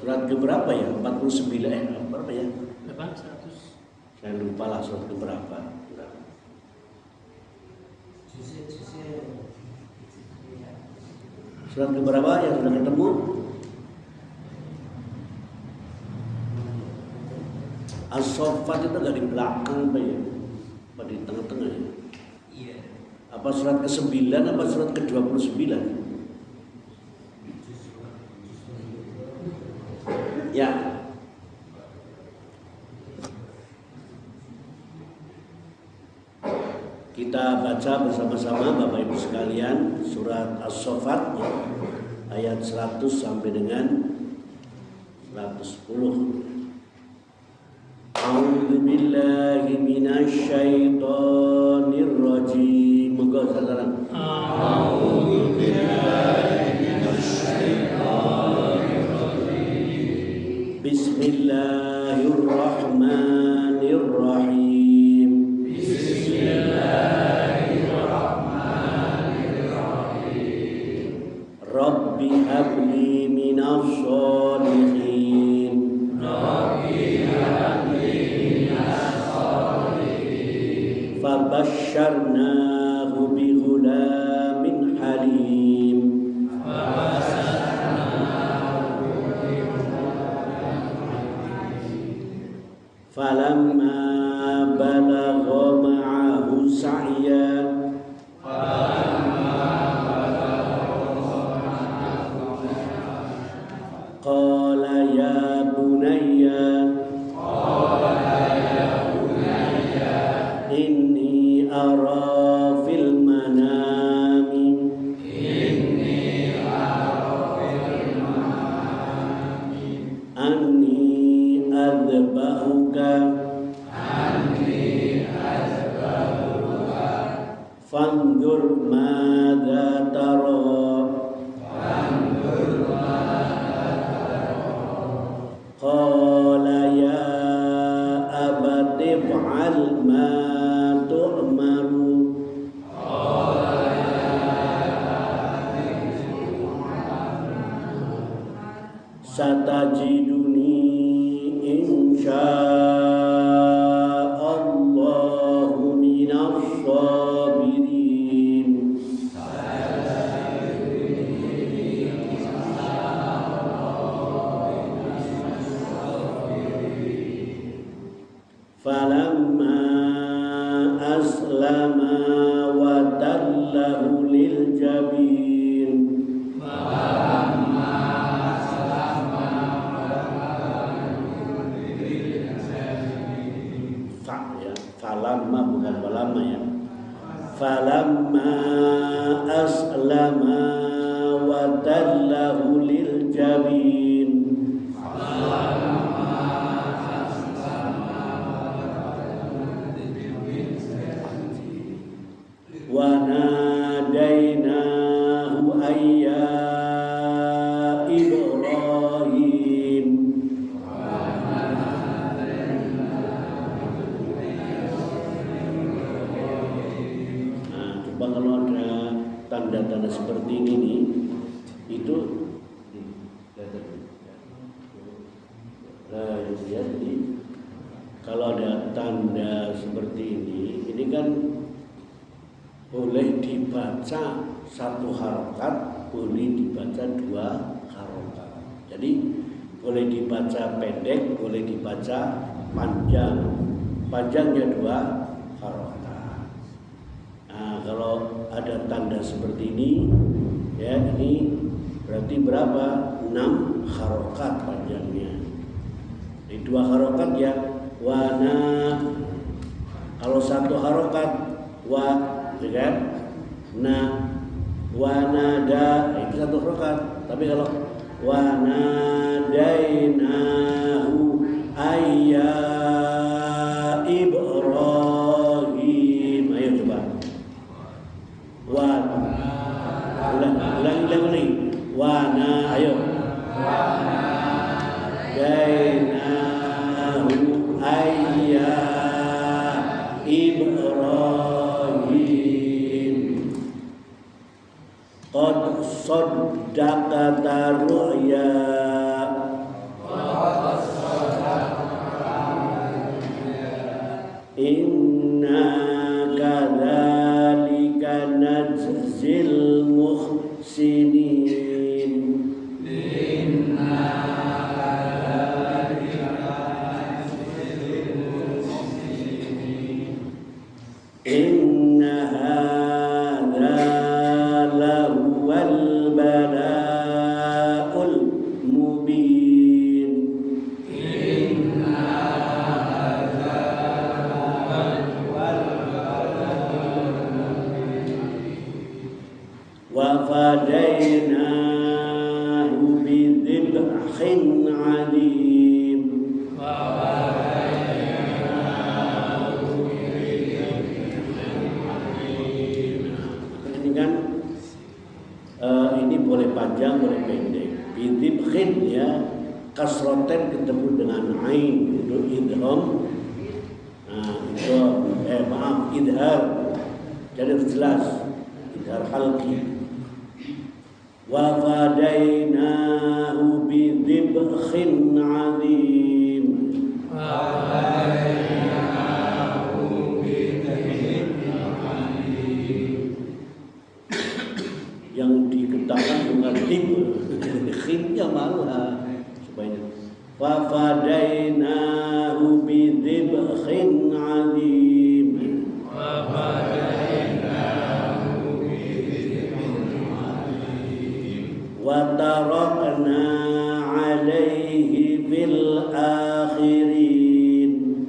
Surat keberapa ya? 49 berapa ya? 100. Saya lupa lah surat keberapa. Surat keberapa yang sudah ketemu? As-Saffat itu agak di belakang apa ya? Apa di tengah-tengah ya? Iya. Apa surat ke-9 apa surat ke-29? Ya. Kita baca bersama-sama Bapak Ibu sekalian surat As-Saffat ayat 100 sampai dengan 110. A'udzu billahi minasy syaithanir rajim. Moga saudara. A'udzu billahi minasy syaithanir rajim. Bismillahirrahmanirrahim. Bismillahirrahmanirrahim. Rabbi habli minas sholihin. Rabbi habli minas sholihin. Fabasyarnahu bi ghulamin halim. Falamma balagha ma'ahu sa'ya qala ya bunayya inni ara fil manami anni adbahuka fandur madza tara qala ya abati fa'al ma tu'maru satajiduni insya'allahu minas sabirin. Falamma aslama wa tallahu lil jabin. Falamma bukan falamma ya. Falamma aslama wa tallahu lil jabin. Wa nadainahu ayya Ibrahim. Coba kalau ada tanda-tanda seperti ini nih, itu jadi kalau ada tanda seperti ini kan boleh dibaca satu harokat, boleh dibaca dua harokat. Jadi boleh dibaca pendek, boleh dibaca panjang. Panjangnya dua harokat. Nah, kalau ada tanda seperti ini, ya ini berarti berapa? 6 harokat panjangnya. Di dua harokat ya wana. Kalau satu harokat wa, ya kan? Nah, wanada itu satu harokat. Tapi kalau wanadainahu ayya Ibrahim, ayo coba. Ulang. Wana, ayo. Dainahu ayya Ibrahim. Qad saddaqata ru'ya. Inna hadza lahuwal bala'ul mubin. Wa fadainahu bidhibhin 'adim. Ini kan ini boleh panjang boleh pendek. Bidhibhin ya, kasroten ketemu dengan ain itu idgham. Nah, itu idhar. Jadi harus jelas idhar halqi. Wa fadainahu bidhibhin 'adim. Yang diketahui dengan khimnya malah supaya wa fadainahu bidhibhin 'adim. Wa tarakna 'alaihi fil akhirin.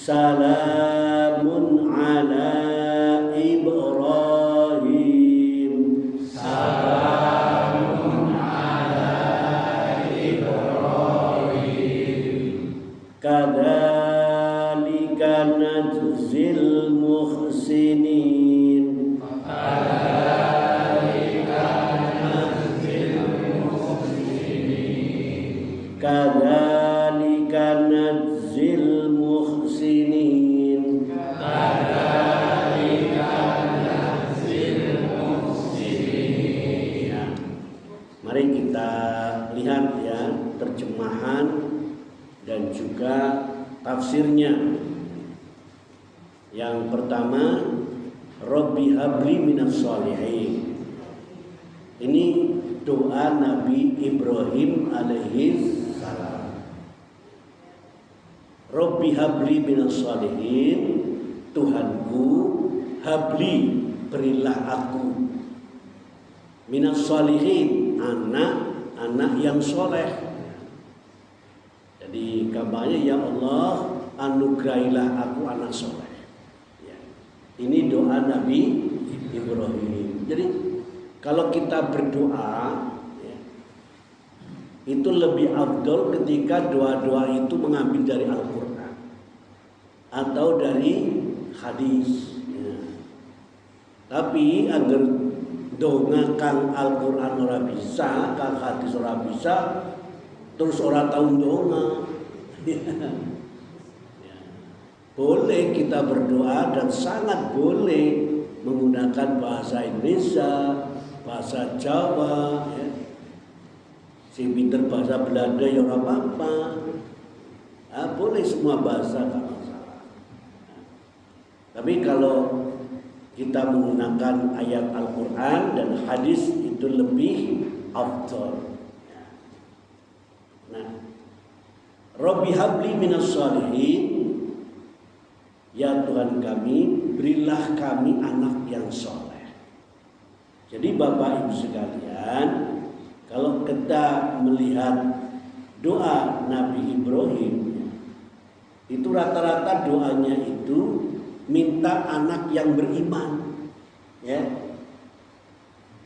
Salamun ala Ibrahim. Kadzalika najzil muhsinin. Kadzalika najzil muhsinin. Ya. Mari kita lihat ya terjemahan dan juga tafsirnya. Yang pertama, Rabbi habli minas sholihin. Ini doa Nabi Ibrahim alaihi salam. Rabbi habli minas sholihin, Tuhanku habli berilah aku minas sholihin, anak yang soleh. Jadi kabarnya ya Allah anugerahilah aku anak soleh. Ya. Ini doa Nabi Ibrahim. Jadi kalau kita berdoa ya, itu lebih afdol ketika doa-doa itu mengambil dari Al-Quran atau dari hadis. Ya. Tapi agar donga kang Al-Quran ora bisa, kang hadis ora bisa, terus orang tahu donga. Boleh kita berdoa dan sangat boleh menggunakan bahasa Indonesia, bahasa Jawa, ya. Si pinter bahasa Belanda ya ora apa-apa. Boleh semua bahasa enggak masalah. Tapi kalau kita menggunakan ayat Al-Quran dan hadis itu lebih afdal. Nah, Rabbi habli minas sholihin, ya Tuhan kami, berilah kami anak yang soleh. Jadi Bapak Ibu sekalian, kalau kita melihat doa Nabi Ibrahim, itu rata-rata doanya itu minta anak yang beriman, ya.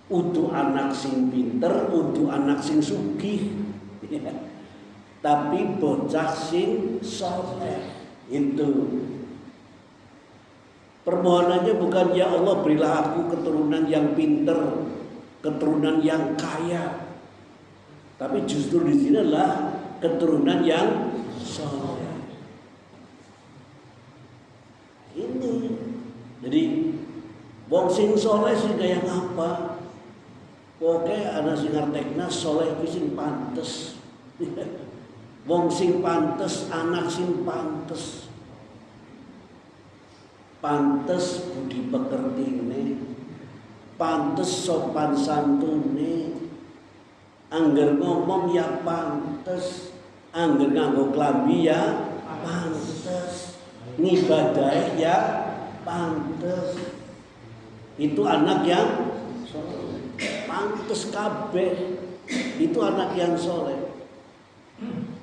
Untuk anak sing pinter, untuk anak sing sugih, ya. Tapi bocah sing soleh itu. Permohonannya bukan ya Allah berilah aku keturunan yang pinter, keturunan yang kaya. Tapi justru di sini adalah keturunan yang soleh. Ini. Jadi wong sing soleh sing kaya apa? Pokoknya anak sing ngartekna soleh ku sing pantes. Wong sing pantes, anak sing pantes. pantes budi pekertine, pantes sopan santune, angger ngomong ya pantes, angger nganggo klambi ya pantes, ngibadahi ya pantes. Itu anak yang soleh. Pantes kabeh. Itu anak yang soleh.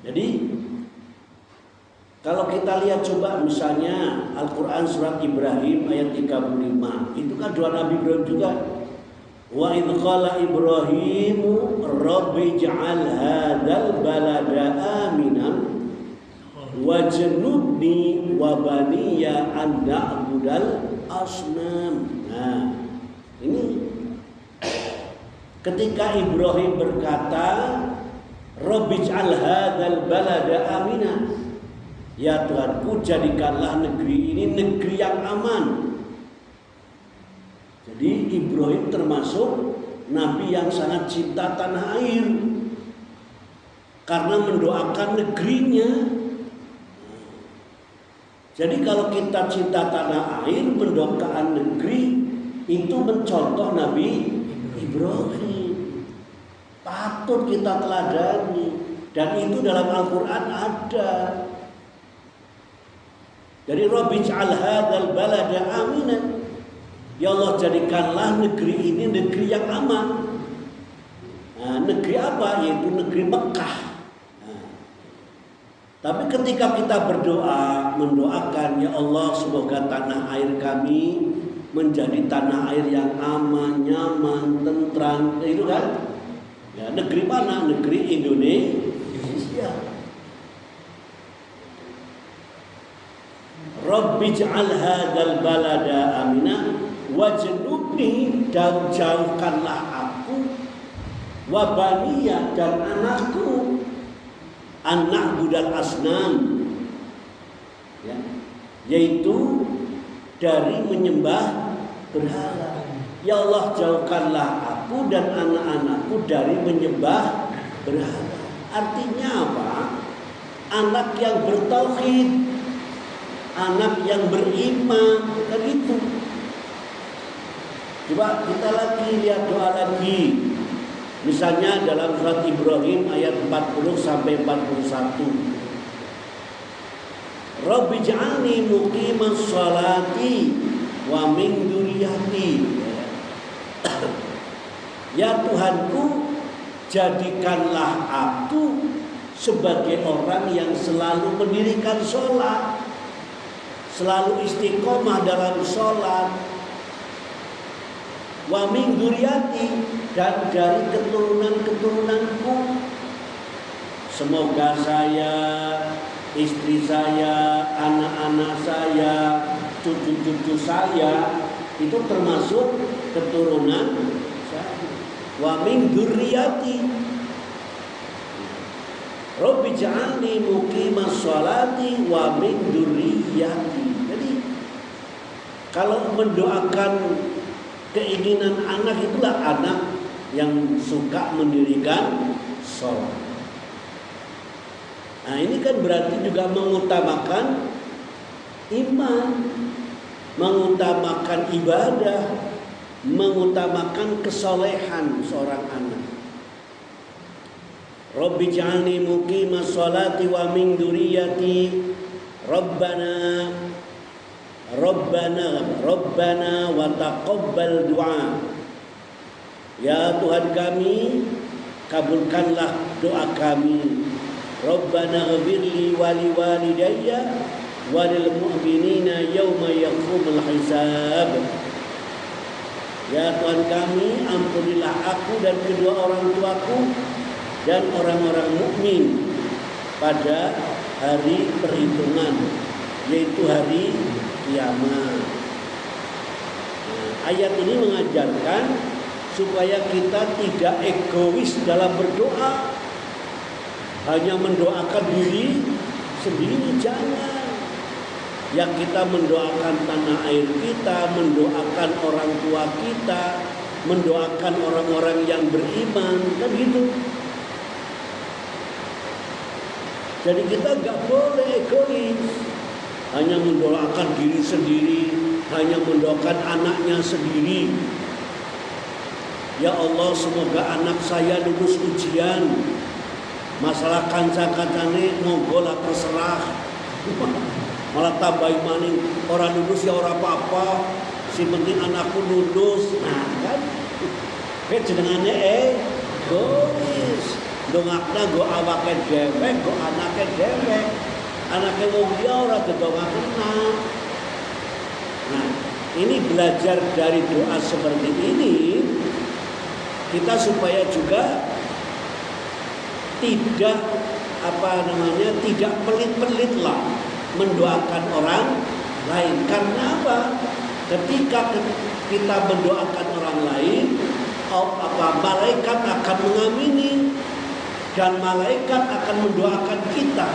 Jadi kalau kita lihat coba misalnya Al-Quran surat Ibrahim ayat 35, itu kan doa Nabi Ibrahim juga. Wa idh qala Ibrahimu rabbi ij'al hadzal balada aminan wajnubni wa baniya an na'budal asnam. Nah, ini ketika Ibrahim berkata rabbi ij'al hadzal balada aminan, ya Tuhanku jadikanlah negeri ini negeri yang aman. Jadi Ibrahim termasuk nabi yang sangat cinta tanah air karena mendoakan negerinya. Jadi kalau kita cinta tanah air, mendoakan negeri, itu mencontoh Nabi Ibrahim. Patut kita teladani. Dan itu dalam Al-Quran ada. Dari Rabbi ij'al hadzal balada aminan. Ya Allah, jadikanlah negeri ini negeri yang aman. Nah, negeri apa? Yaitu negeri Mekah. Tapi ketika kita berdoa, mendoakan, ya Allah semoga tanah air kami menjadi tanah air yang aman, nyaman, tentram, itu kan? Ya, negeri mana? Negeri Indonesia. Rabbi ij'al hadzal balada amina wajnubni, dan jauhkanlah aku wa baniya, dan anakku anak budal asnam, ya, yaitu dari menyembah berhala. Ya Allah jauhkanlah aku dan anak-anakku dari menyembah berhala. Artinya apa? Anak yang bertauhid, anak yang beriman, kan itu. Coba kita lagi lihat doa lagi. Misalnya dalam surat Ibrahim ayat 40 sampai 41. Rabbi ja'alni muqimas sholati wa min dzurriyyati. Ya Tuhanku, jadikanlah aku sebagai orang yang selalu mendirikan sholat, selalu istiqomah dalam sholat. Wa min dzurriyyati, dan dari keturunan-keturunanku. Semoga saya, istri saya, anak-anak saya, cucu-cucu saya itu termasuk keturunan saya. Wa min dzurriyyati Rabbi ja'alni muqimas sholati wa min dzurriyyati. Jadi kalau mendoakan keinginan anak, itulah anak yang suka mendirikan sholat. Nah ini kan berarti juga mengutamakan iman, mengutamakan ibadah, mengutamakan kesolehan seorang anak. Rabbi ja'alni muqimas sholati wa min dzurriyyati Rabbana wa taqabbal du'a. Ya Tuhan kami, kabulkanlah doa kami. Rabbana ighfirli wa liwalidayya wa lil mu'minina yauma yaqumul hisab. Ya Tuhan kami, ampunilah aku dan kedua orang tuaku dan orang-orang mukmin pada hari perhitungan, yaitu hari kiamat. Nah, ayat ini mengajarkan supaya kita tidak egois dalam berdoa, hanya mendoakan diri sendiri, jangan. Yang kita mendoakan tanah air kita, mendoakan orang tua kita, mendoakan orang-orang yang beriman, kan gitu. Jadi kita nggak boleh egois. hanya mendoakan diri sendiri, hanya mendoakan anaknya sendiri. Ya Allah, semoga anak saya lulus ujian. Masalah kanca-kancane monggo lah terserah. Malah tambahin maning, orang lulus ya orang apa-apa, si penting anakku lulus. Nah kan, jenengannya gois. Dongakna go awake dewek, go anake dewek. Anake wong liya ora didongakna. Nah, ini belajar dari doa seperti ini kita supaya juga tidak tidak pelit-pelit lah mendoakan orang lain. Karena apa? Ketika kita mendoakan orang lain, malaikat akan mengamini dan malaikat akan mendoakan kita.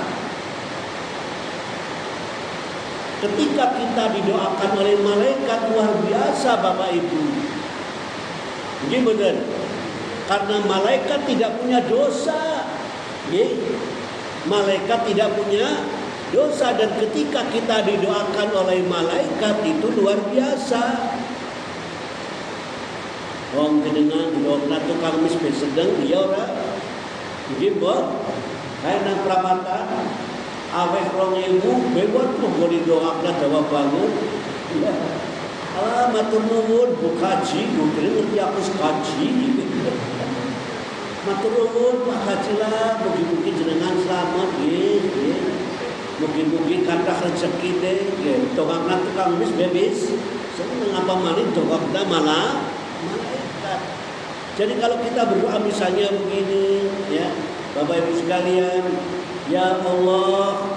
Ketika kita didoakan oleh malaikat, luar biasa Bapak Ibu. Ini benar. Karena malaikat tidak punya dosa. Malaikat tidak punya dosa, dan ketika kita didoakan oleh malaikat itu luar biasa. Wong jenengan doa tukang mis sedeng dia ora. Nggih, Mbok. Kae nang Pramatan aweh 2000 bebot monggo didoakan dawa bangun. Ya. Allah matur nuwun Bu Kaji, mungkin ngerti aku kaji. Matur nuwun Pak Haji lah, mugi-mugi jenengan selamat nggih. Mugi-mugi kathah rezeki deh nggih. Dongakna tukang mis bebis. Seneng apa malih dongakna malah malaikat. Jadi kalau kita berdoa misalnya begini ya, Bapak Ibu sekalian, ya Allah,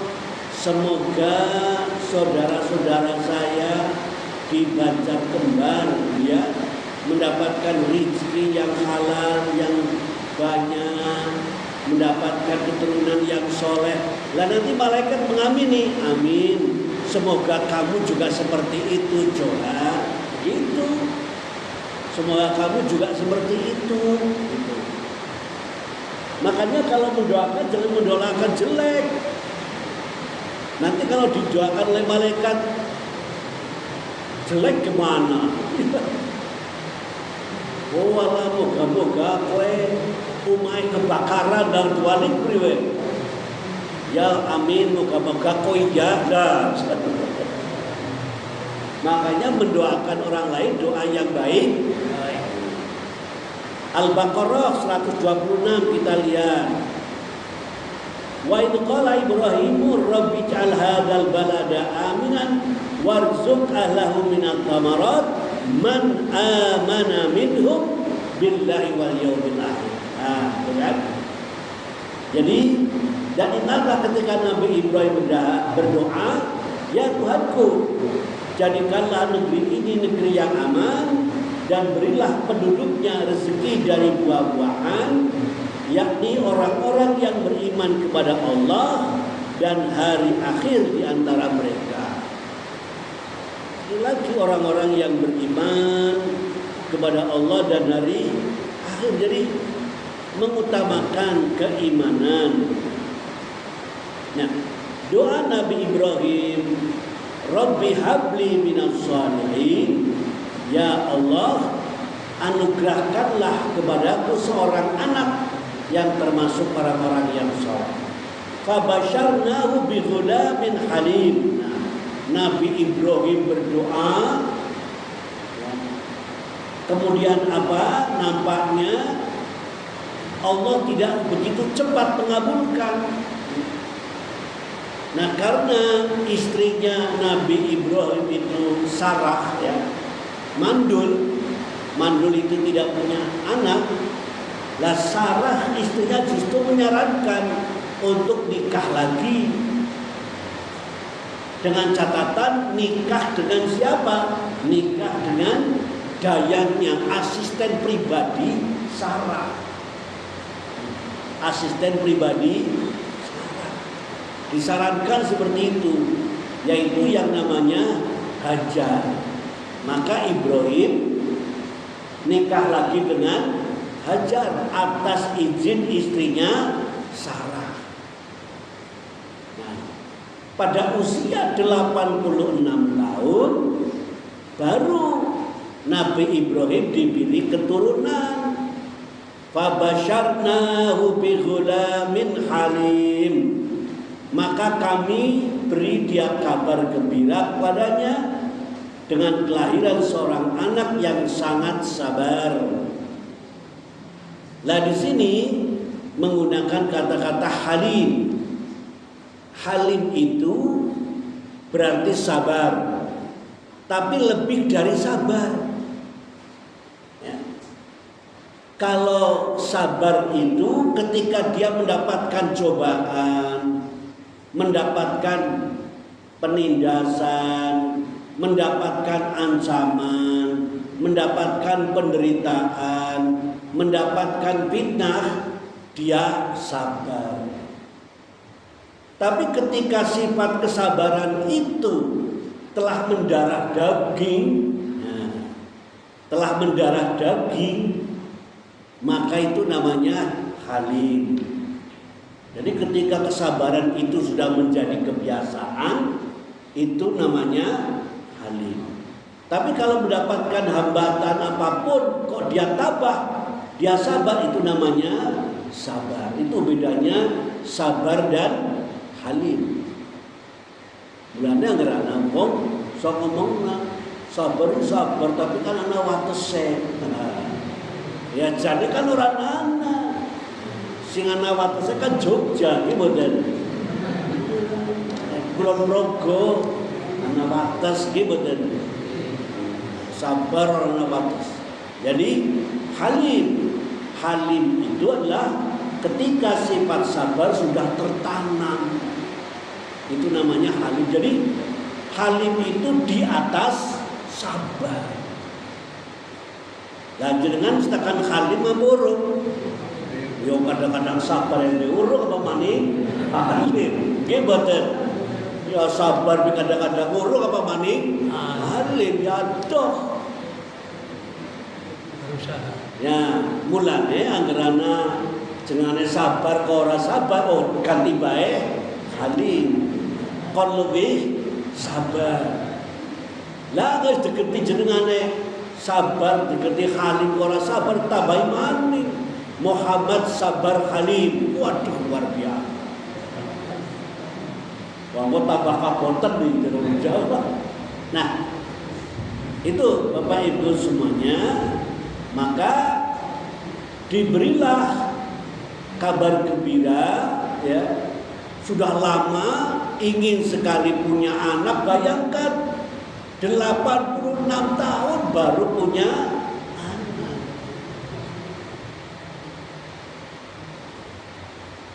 semoga saudara-saudara saya di Banjar Kembar ya mendapatkan rezeki yang halal, yang banyak, mendapatkan keturunan yang soleh. Lah nanti malaikat mengamini, amin. Semoga kamu juga seperti itu, Jola. Gitu. Semoga kamu juga seperti itu. Gitu. Makanya kalau mendoakan jangan mendoakan jelek. Nanti kalau didoakan oleh malaikat jelek kemana? Oh Allah, moga-moga kowe umai kebakaran dan tualik priwe. Ya amin, moga-moga kowe jaga. Makanya mendoakan orang lain doa yang baik. Al-Baqarah 126 kita lihat. Wa idh qala Ibrahimu rabbi ij'al hadzal balada aminan warzuq ahlahu minat thamarat man amana minhum billahi wal yawmil akhir. Kan? Jadi dan ingatlah ketika Nabi Ibrahim berdoa, ya Tuhanku, jadikanlah negeri ini negeri yang aman dan berilah penduduknya rezeki dari buah-buahan, yakni orang-orang yang beriman kepada Allah dan hari akhir di antara mereka. Ini lagi orang-orang yang beriman kepada Allah dan hari akhir, jadi mengutamakan keimanan. Nah, doa Nabi Ibrahim, Rabbi habli minas shalihin, ya Allah, anugerahkanlah kepadaku seorang anak yang termasuk orang-orang yang saleh. Fabasyarnahu bi ghulamin halim. Nabi Ibrahim berdoa, kemudian apa? Nampaknya Allah tidak begitu cepat mengabulkan. Nah, karena istrinya Nabi Ibrahim itu Sarah ya, mandul itu tidak punya anak. Lah Sarah istrinya justru menyarankan untuk nikah lagi, dengan catatan nikah dengan siapa? Nikah dengan dayangnya, asisten pribadi Sarah. Asisten pribadi Sarah. Disarankan seperti itu, yaitu yang namanya Hajar. Maka Ibrahim nikah lagi dengan Hajar atas izin istrinya Sarah. Nah, pada usia 86 tahun baru Nabi Ibrahim diberi keturunan. Fabasyarnahu bi ghulamin halim. Maka kami beri dia kabar gembira padanya dengan kelahiran seorang anak yang sangat sabar. Lah di sini menggunakan kata-kata halim. Halim itu berarti sabar, tapi lebih dari sabar. Ya. Kalau sabar itu ketika dia mendapatkan cobaan, mendapatkan penindasan, mendapatkan ancaman, mendapatkan penderitaan, mendapatkan fitnah, dia sabar. Tapi ketika sifat kesabaran itu telah mendarah daging, maka itu namanya halim. Jadi ketika kesabaran itu sudah menjadi kebiasaan, itu namanya halim. Tapi kalau mendapatkan hambatan apapun, kok dia tabah, dia sabar, itu namanya sabar. Itu bedanya sabar dan halim. Mulanya ngerak nampung, sok ngomong sabar, tapi kan anak watese. Ya jadi kan orang anak. Sing anak watese kan Jogja, iki mboten. Kulon Progo, anak wates iki mboten. Sabar anak wates. Jadi halim itu adalah ketika sifat sabar sudah tertanam. Itu namanya halim. Jadi halim itu di atas sabar. Lah jenengan setakan halim buruk. Yo kadang-kadang sabar yang diuruk apa maning halim. Nggih mboten. Ya sabar kadang-kadang uruk apa maning halim ya doh. Ya mulane anggerana jenenge sabar kok ora sabar, oh ganti bae halim. Kon lebih sabar. Lah guys deketi jenengane sabar, deketi halim kok ora sabar, tambahi maning Muhammad sabar halim. Waduh luar biasa. Wong tambah kaponten nih jeneng Jawa. Nah, itu Bapak Ibu semuanya, maka diberilah kabar gembira ya. Sudah lama ingin sekali punya anak, bayangkan 86 tahun baru punya anak.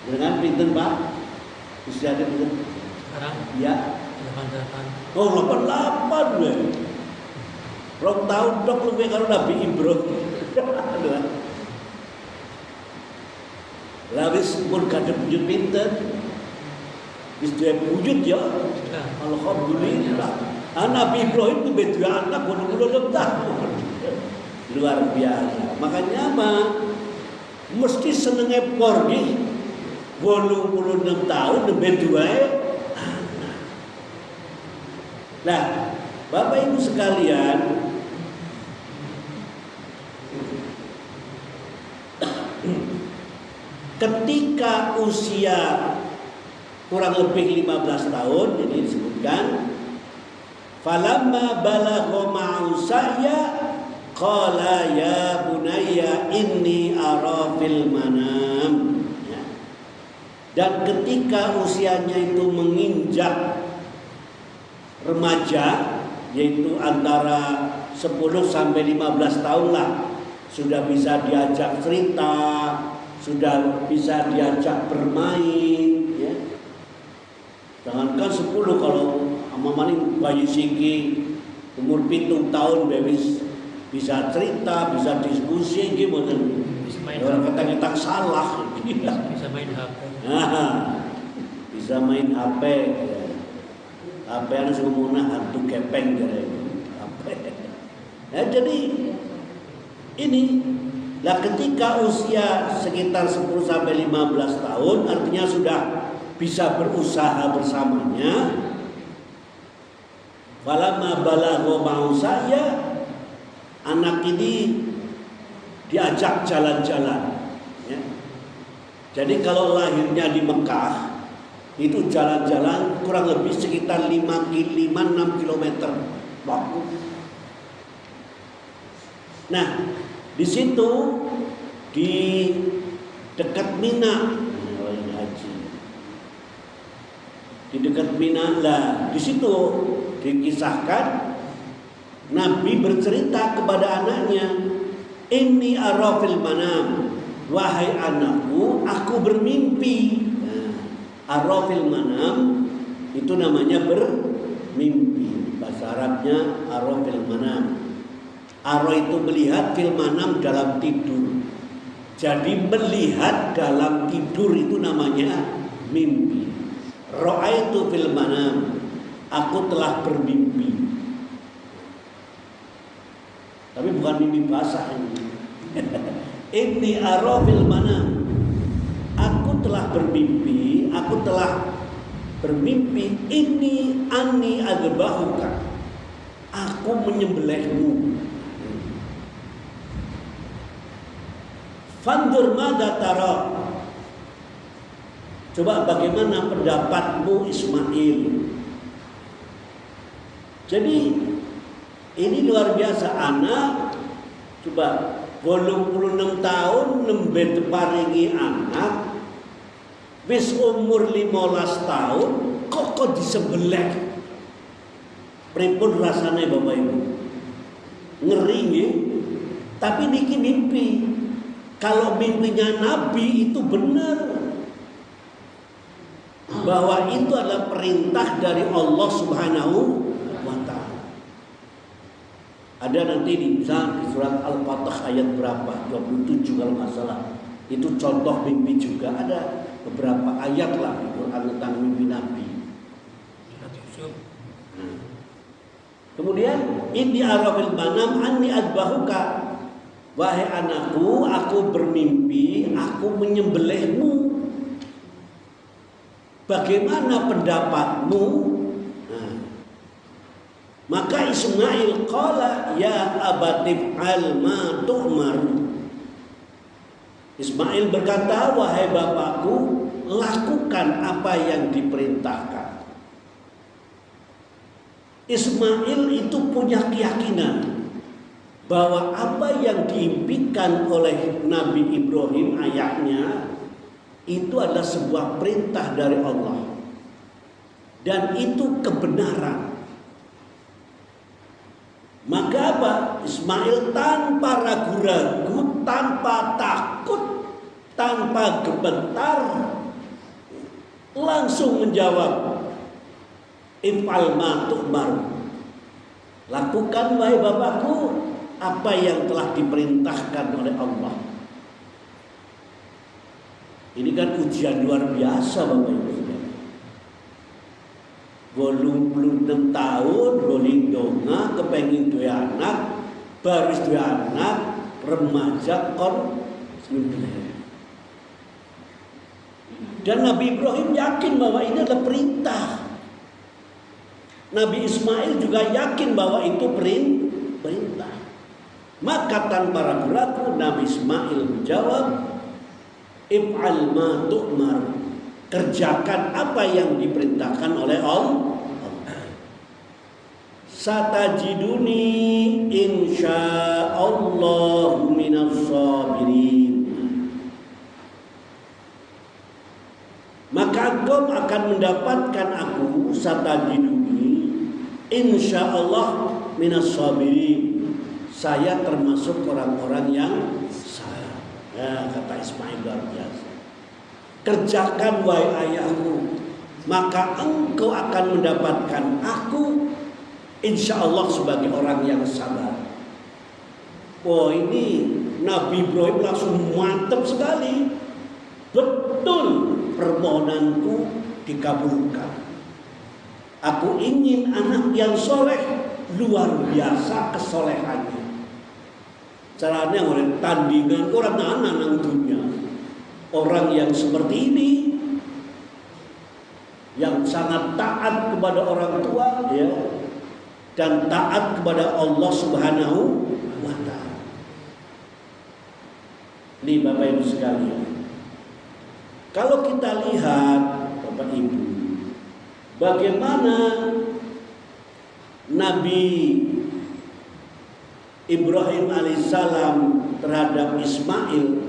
Dengan pinten Pak? Usia ada pinten? Sekarang? Ya. 88. Oh 88 weh. Rong tahun dok lebih karo Nabi Ibrahim. Lawis pun kada wujud pinten. Wis duwe wujud ya. Alhamdulillah. Nabi Ibrahim itu beda anak 86 tahun. Luar biasa. Makanya apa? Mesti senenge por nggih. 86 tahun lebih dua anak. Nah, Bapak Ibu sekalian, ketika usia kurang lebih 15 tahun, ini disebutkan falamma balagha ma'u sa'ya qala ya bunayya inni ara fil manam. Ya. Dan ketika usianya itu menginjak remaja, yaitu antara 10 sampai 15 tahun lah, sudah bisa diajak cerita, sudah bisa diajak bermain ya. Jangankan 10, kalau sama maning bayi siki umur 7 tahun bisa cerita, bisa diskusi gimana. Orang kata-kata salah. Bisa main HP. Nah, bisa main HP. HP anu semunah hantu kepeng jare. HP. Nah, jadi ini lah ketika usia sekitar 10 sampai 15 tahun artinya sudah bisa berusaha bersamanya. Falamma balagha ma'u saya, anak ini diajak jalan-jalan. Ya. Jadi kalau lahirnya di Mekah, itu jalan-jalan kurang lebih sekitar 5-6 kilometer waktu. Nah, di situ di dekat Mina, di dekat Mina lah, di situ dikisahkan Nabi bercerita kepada anaknya, "Inni ara fil manam, wahai anakku, aku bermimpi." Nah, ara fil manam itu namanya bermimpi. Bahasa Arabnya ara fil manam. Ara itu melihat, fil manam dalam tidur. Jadi melihat dalam tidur itu namanya mimpi. Ra'aitu fil manam, aku telah bermimpi. Tapi bukan mimpi basah ini. Inni ara fil manam, aku telah bermimpi, aku telah bermimpi, ini anni adbahuka, aku menyembelihmu. Fandur madza tara, coba bagaimana pendapatmu Ismail. Jadi ini luar biasa, anak coba 26 tahun nembe diparingi anak, wis umur 15 tahun kok disembelih. Pripun rasane Bapak Ibu? Ngeri nggih. Tapi niki mimpi. Kalau mimpinya Nabi itu benar, bahwa itu adalah perintah dari Allah Subhanahu wa Ta'ala. Ada nanti di surat Al-Fatah ayat berapa? 27 kalau nggak salah. Itu contoh mimpi juga. Ada beberapa ayat lah di Quran tentang mimpi Nabi. Kemudian inni arafil manam anni adbahuka, wahai anakku, aku bermimpi aku menyembelihmu. Bagaimana pendapatmu? Nah, maka Ismail qala ya abatif al ma tu'mar. Ismail berkata, wahai bapakku, lakukan apa yang diperintahkan. Ismail itu punya keyakinan bahwa apa yang diimpikan oleh Nabi Ibrahim ayahnya itu adalah sebuah perintah dari Allah, dan itu kebenaran. Maka apa? Ismail tanpa ragu-ragu, tanpa takut, tanpa gemetar, langsung menjawab, if'al ma tu'mar. Lakukan wahai bapakku apa yang telah diperintahkan oleh Allah. Ini kan ujian luar biasa Bapak Ibu. 26 tahun rolling donga kepengin duwe anak, baris duwe anak, remaja kon nyembelih. Dan Nabi Ibrahim yakin bahwa ini adalah perintah. Nabi Ismail juga yakin bahwa itu perintah. Maka tanpa ragu-ragu Nabi Ismail menjawab, if'al ma tu'mar, kerjakan apa yang diperintahkan oleh Allah. Satajiduni insyaallah minas sabirin. Maka engkau akan mendapatkan aku, satajiduni insyaallah minas sabirin. Saya termasuk orang-orang yang sabar. Ya, kata Ismail luar biasa. Kerjakan wahai ayahku, maka engkau akan mendapatkan aku insya Allah sebagai orang yang sabar. Oh, ini Nabi Ibrahim langsung mantap sekali. Betul, permohonanku dikabulkan. Aku ingin anak yang soleh, luar biasa kesolehannya. Caranya oleh tandingan orang anak nang dunia. Orang yang seperti ini yang sangat taat kepada orang tua, ya, dan taat kepada Allah Subhanahu wa Ta'ala. Ini Bapak Ibu sekalian, kalau kita lihat Bapak Ibu, bagaimana Nabi Ibrahim alaihissalam terhadap Ismail,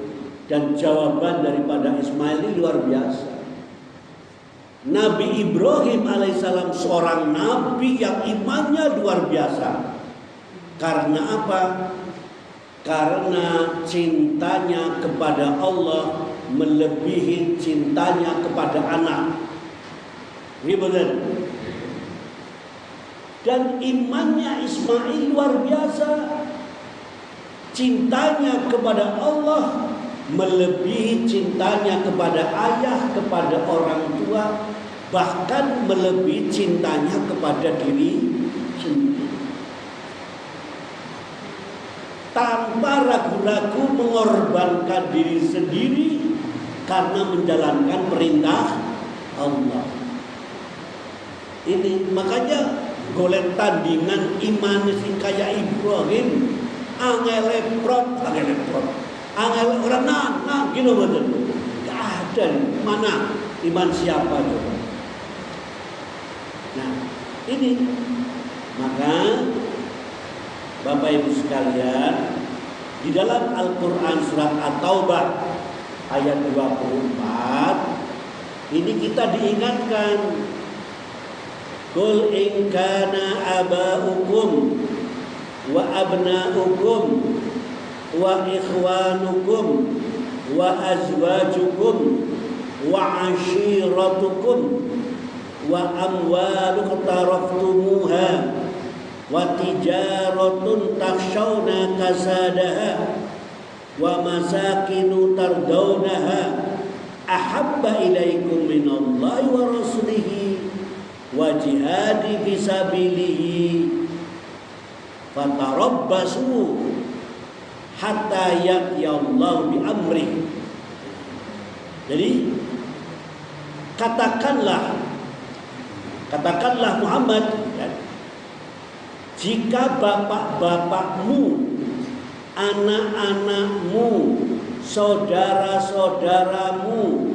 dan jawaban daripada Ismail ini luar biasa. Nabi Ibrahim alaihissalam seorang nabi yang imannya luar biasa. Karena apa? Karena cintanya kepada Allah melebihi cintanya kepada anak. Ini benar. Dan imannya Ismail luar biasa. Cintanya kepada Allah melebihi cintanya kepada ayah, kepada orang tua, bahkan melebihi cintanya kepada diri sendiri. Tanpa ragu-ragu mengorbankan diri sendiri karena menjalankan perintah Allah. Ini makanya golek tandingan iman sing kaya Ibrahim, angel orang nah gitu betul. Gak ada mana iman siapa coba. Nah ini maka Bapak Ibu sekalian, di dalam Al-Quran surat At-Taubah ayat 24 ini kita diingatkan, Qul in kana aba'ukum wa abna'ukum wa ikhwanukum wa azwajukum wa ashiratukum wa amwalu qtaraftumuha wa tijaratun takhshawna kasadaha wa masakinu tardawnaha ahabba ilaikum minallahi wa rasulihi wa jihadi fisabilihi fatarabbasu hatta ya'tiyallahu bi amri. Jadi katakanlah Muhammad, jika bapak-bapakmu, anak-anakmu, saudara-saudaramu,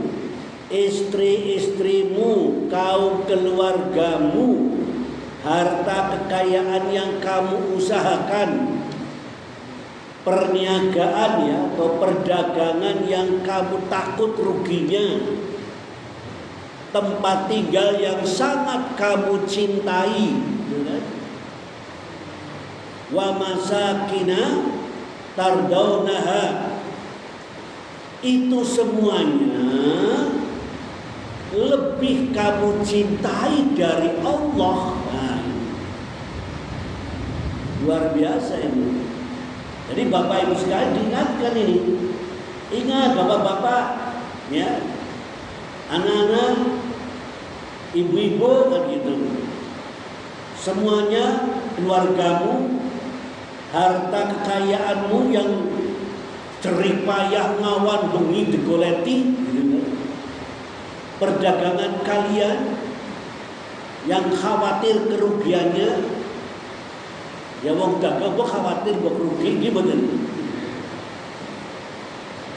istri-istrimu, kaum keluargamu, harta kekayaan yang kamu usahakan, perniagaan ya atau perdagangan yang kamu takut ruginya, tempat tinggal yang sangat kamu cintai, wa masakina tardaunaha, itu semuanya lebih kamu cintai dari Allah. Nah, luar biasa ini. Jadi Bapak Ibu sekalian diingatkan ini. Ingat bapak-bapak ya, anak-anak, ibu-ibu kan gitu. Semuanya, keluargamu, harta kekayaanmu yang jeripayah ngawan bengi digoleti, perdagangan kalian yang khawatir kerugiannya, ya wong dagang kok khawatir kok rugi gimana?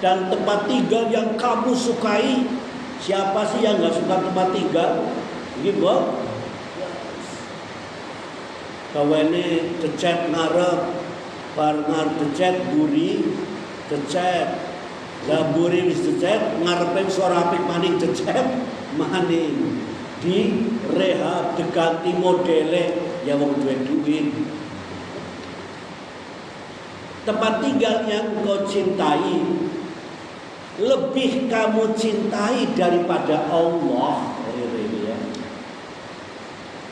Dan tempat tinggal yang kamu sukai, siapa sih yang nggak suka tempat tinggal? Gitu, kawane cecet ngarep, parngar cecet buri, cecet, laburi wis cecet, ngarepe suara apik maning cecet, maning di rehab diganti modele ya wong duwe duit. Tempat tinggal yang kau cintai lebih kamu cintai daripada Allah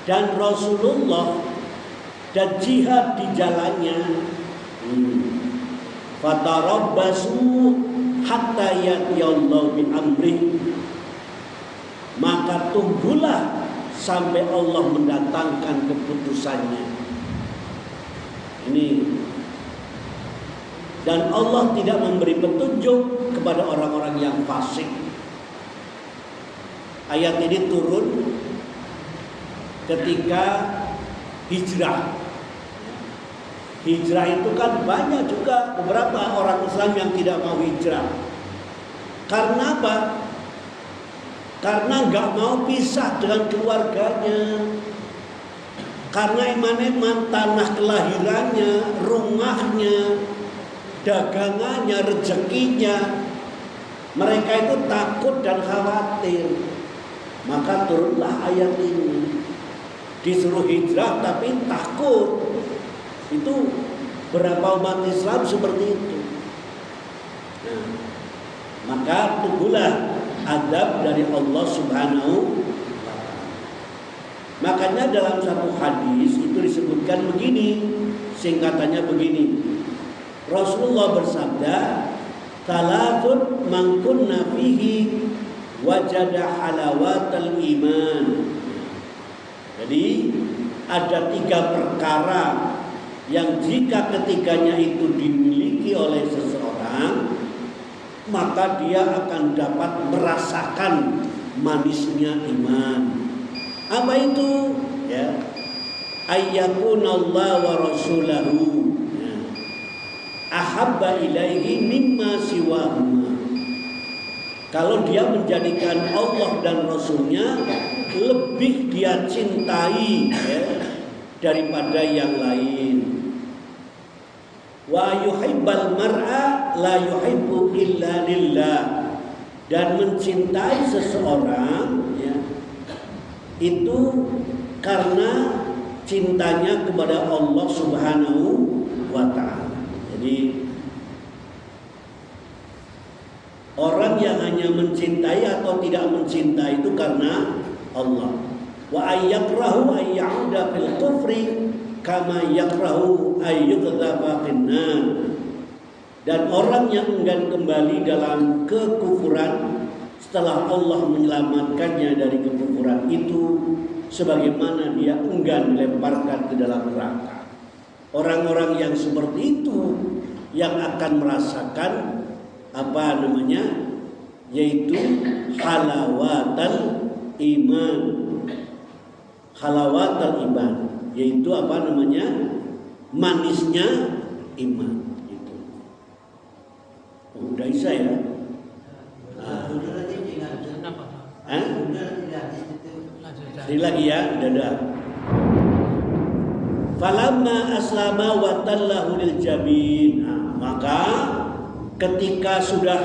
dan Rasulullah dan jihad di jalannya. Fatarabbasu hatta ya'tiyallahu bi amri, maka tunggulah sampai Allah mendatangkan keputusannya. Ini, dan Allah tidak memberi petunjuk kepada orang-orang yang fasik. Ayat ini turun ketika hijrah. Hijrah itu kan banyak juga beberapa orang Islam yang tidak mau hijrah. Karena apa? Karena nggak mau pisah dengan keluarganya. Karena eman-eman tanah kelahirannya, rumahnya, dagangannya, rezekinya, mereka itu takut dan khawatir. Maka turunlah ayat ini. Disuruh hijrah tapi takut. Itu berapa umat Islam seperti itu. Nah, maka tunggulah adab dari Allah Subhanahu wa ta'ala. Makanya dalam satu hadis itu disebutkan begini, singkatannya begini. Rasulullah bersabda, "Salatun man kunna fihi wajada halawatal iman." Jadi ada 3 perkara yang jika ketiganya itu dimiliki oleh seseorang, maka dia akan dapat merasakan manisnya iman. Apa itu? Ya, ayyakunallahu wa rasulahu ahabba ilaihi mimma siwahuma. Kalau dia menjadikan Allah dan Rasulnya lebih dia cintai, ya, daripada yang lain. Wa yuhibbal mar'a la yuhibbu illa lillah. Dan mencintai seseorang, ya, itu karena cintanya kepada Allah Subhanahu wa ta'ala. Jadi orang yang hanya mencintai atau tidak mencintai itu karena Allah. Wa ayyakrahu ayyauda fil kufri kama yakrahu ayyuqdhafa finnar. Dan orang yang enggan kembali dalam kekufuran setelah Allah menyelamatkannya dari kekufuran itu, sebagaimana dia enggan dilemparkan ke dalam neraka. Orang-orang yang seperti itu yang akan merasakan yaitu halawatal iman. Halawatal iman, yaitu manisnya iman. Itu. Udah isa ya? Sekali lagi ya, dadah. Falamma aslama wa tallahu lil jabin. Maka ketika sudah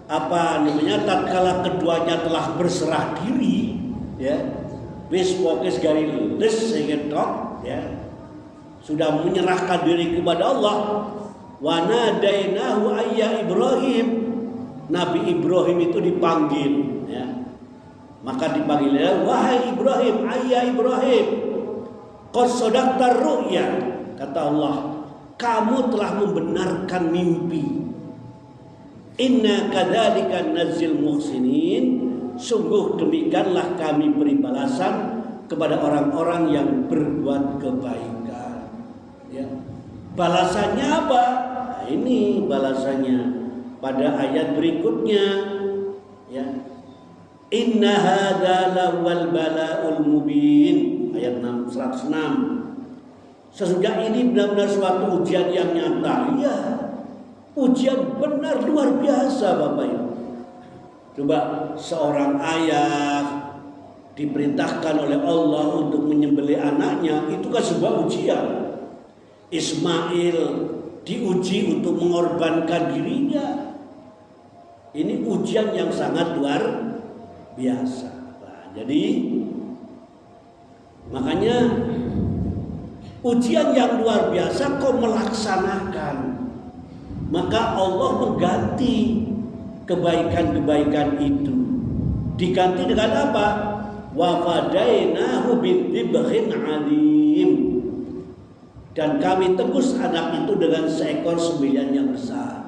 tatkala keduanya telah berserah diri, ya, wis pokes gari les segetok, ya, sudah menyerahkan diri kepada Allah. Wa nadainahu ayya Ibrahim. Nabi Ibrahim itu dipanggil, ya. Maka dipanggilnya, wahai Ibrahim, ayya Ibrahim, qad sadaqta ru'ya. Kata Allah, kamu telah membenarkan mimpi. Inna kadzalika nazzil muhsinin. Sungguh demikianlah kami beri balasan kepada orang-orang yang berbuat kebaikan. Ya. Balasannya apa? Nah, ini balasannya pada ayat berikutnya. Ya. Inna hadza lawal bala'ul mubin. Ayat 106. Sesungguhnya ini benar-benar suatu ujian yang nyata. Ya, ujian benar luar biasa Bapak Ibu. Coba seorang ayah diperintahkan oleh Allah untuk menyembelih anaknya, itu kan sebuah ujian. Ismail diuji untuk mengorbankan dirinya. Ini ujian yang sangat luar biasa. Nah, jadi makanya ujian yang luar biasa kau melaksanakan, maka Allah mengganti kebaikan-kebaikan itu. Diganti dengan apa? Wa fadainahu bidzibhin alim. Dan kami tebus anak itu dengan seekor sembilan yang besar.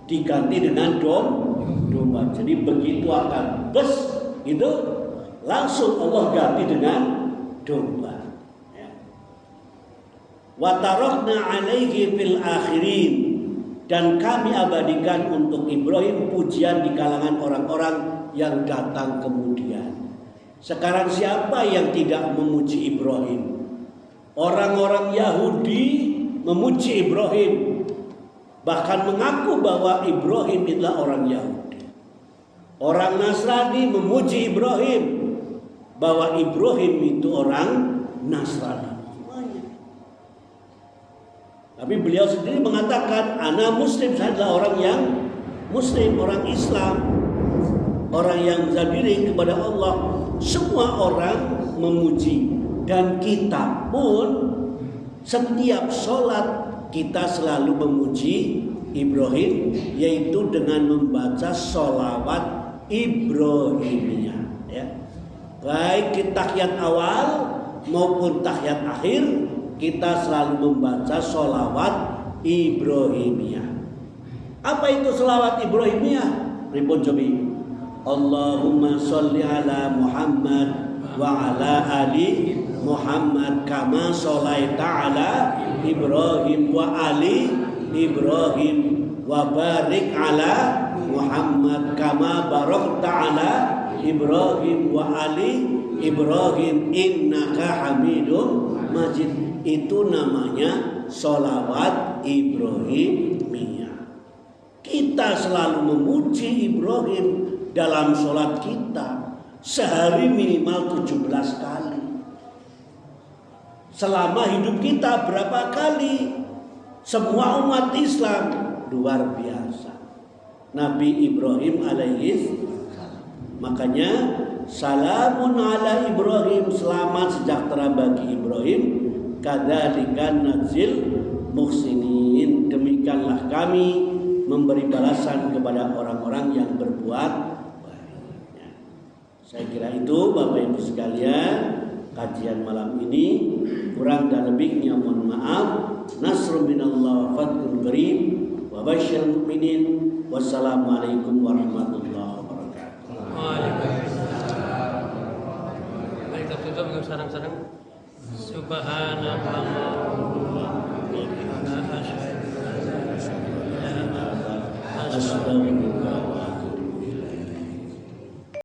Diganti dengan domba. Jadi begitu akan bes itu langsung Allah ganti dengan domba. Wa tarakna alaihi fil akhirin. Dan kami abadikan untuk Ibrahim pujian di kalangan orang-orang yang datang kemudian. Sekarang siapa yang tidak memuji Ibrahim? Orang-orang Yahudi memuji Ibrahim, bahkan mengaku bahwa Ibrahim adalah orang Yahudi. Orang Nasrani memuji Ibrahim, bahwa Ibrahim itu orang Nasrani. Tapi beliau sendiri mengatakan, ana muslim, saya adalah orang yang muslim, orang Islam, orang yang berdiri kepada Allah. Semua orang memuji, dan kita pun setiap sholat kita selalu memuji Ibrahim, yaitu dengan membaca sholawat Ibrahimiyah, ya. Baik tahiyat awal maupun tahiyat akhir, kita selalu membaca sholawat Ibrahimiyah. Apa itu sholawat Ibrahimiyah? Ribun cobi. Allahumma sholli ala Muhammad wa ala ali Muhammad kama sholaita ala Ibrahim wa ali Ibrahim wa barik ala Muhammad kama barakta ala Ibrahim wa ali Ibrahim innaka Hamidum Majid. Itu namanya sholawat Ibrahimiyah. Kita selalu memuji Ibrahim dalam sholat kita, sehari minimal 17 kali. Selama hidup kita berapa kali? Semua umat Islam luar biasa. Nabi Ibrahim alaihi salam. Makanya salamun ala Ibrahim, selamat sejahtera bagi Ibrahim. Kadzalika nadzil muhsinin, demikianlah kami memberi balasan kepada orang-orang yang berbuat baik. Saya kira itu Bapak Ibu sekalian, kajian malam ini. Kurang dan lebihnya mohon maaf. Nasrun minallah fathun qarib wa basyiril mu'minin. Wassalamualaikum warahmatullahi wabarakatuh. Waalaikumsalam. Baik, kita tutup dengan sarang-sarang. Subhanallah wa bihamdihi. Astagfirullah.